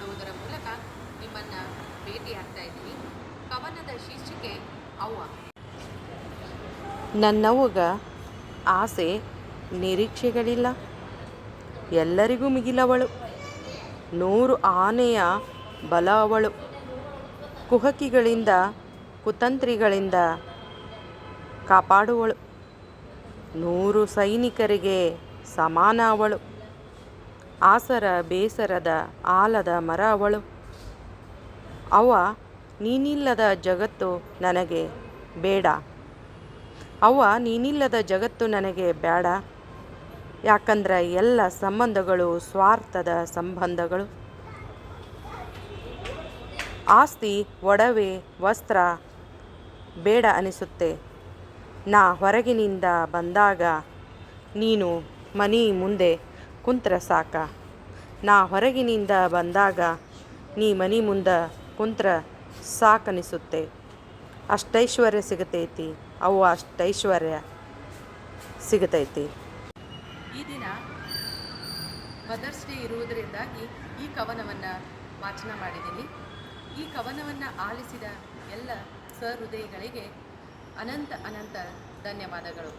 ಮಾಡುವುದರ ಮೂಲಕ ನಿಮ್ಮನ್ನು ಭೇಟಿಯಾಗ್ತಾ ಇದ್ದೀನಿ. ಕವನದ ಶೀರ್ಷಿಕೆ ಅವ್ವ. ನನ್ನವ್ವಗ ಆಸೆ ನಿರೀಕ್ಷೆಗಳಿಲ್ಲ, ಎಲ್ಲರಿಗೂ ಮಿಗಿಲವಳು, 100 ಆನೆಯ ಬಲ ಅವಳು, ಕುಹಕಿಗಳಿಂದ ಕುತಂತ್ರಿಗಳಿಂದ ಕಾಪಾಡುವಳು, 100 ಸೈನಿಕರಿಗೆ ಸಮಾನ ಅವಳು, ಆಸರ ಬೇಸರದ ಆಲದ ಮರ ಅವಳು. ಅವ್ವ, ನೀನಿಲ್ಲದ ಜಗತ್ತು ನನಗೆ ಬೇಡ. ಅವ್ವ, ನೀನಿಲ್ಲದ ಜಗತ್ತು ನನಗೆ ಬೇಡ. ಯಾಕಂದ್ರೆ ಎಲ್ಲ ಸಂಬಂಧಗಳು ಸ್ವಾರ್ಥದ ಸಂಬಂಧಗಳು. ಆಸ್ತಿ, ಒಡವೆ, ವಸ್ತ್ರ ಬೇಡ ಅನಿಸುತ್ತೆ. ನಾ ಹೊರಗಿನಿಂದ ಬಂದಾಗ ನೀನು ಮನೆ ಮುಂದೆ ಕುಂತ್ರ ಸಾಕ. ನಾ ಹೊರಗಿನಿಂದ ಬಂದಾಗ ನೀ ಮನೆ ಮುಂದೆ ಕುಂತ್ರ ಸಾಕನಿಸುತ್ತೆ. ಅಷ್ಟೈಶ್ವರ್ಯ ಸಿಗತೈತಿ ಅವ್ವ, ಅಷ್ಟೈಶ್ವರ್ಯ ಸಿಗತೈತಿ. ಈ ದಿನ ಮದರ್ಸ್ ಡೇ ಇರುವುದರಿಂದಾಗಿ ಈ ಕವನವನ್ನು ವಾಚನ ಮಾಡಿದ್ದೀನಿ. ಈ ಕವನವನ್ನು ಆಲಿಸಿದ ಎಲ್ಲ ಸಹೃದಯಿಗಳಿಗೆ ಅನಂತ ಧನ್ಯವಾದಗಳು.